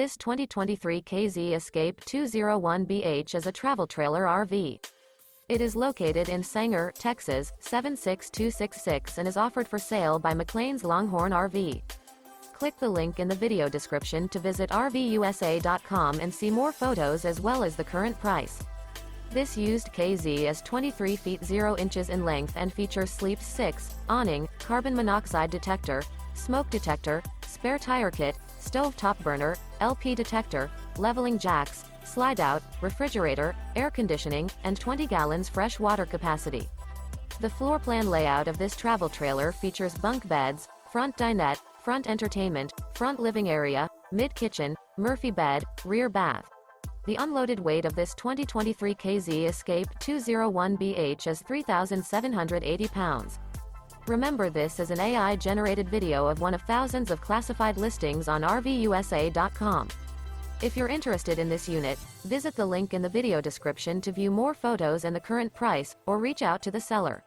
This 2023 KZ Escape 201BH is a travel trailer RV. It is located in Sanger, Texas, 76266 and is offered for sale by McClain's Longhorn RV. Click the link in the video description to visit RVUSA.com and see more photos as well as the current price. This used KZ is 23 feet 0 inches in length and features Sleep 6, awning, carbon monoxide detector, smoke detector, spare tire kit, stove top burner, LP detector, leveling jacks, slide-out, refrigerator, air conditioning, and 20 gallons fresh water capacity. The floor plan layout of this travel trailer features bunk beds, front dinette, front entertainment, front living area, mid-kitchen, Murphy bed, rear bath. The unloaded weight of this 2023 KZ Escape 201BH is 3,780 pounds. Remember, this is an AI-generated video of one of thousands of classified listings on RVUSA.com. If you're interested in this unit, visit the link in the video description to view more photos and the current price, or reach out to the seller.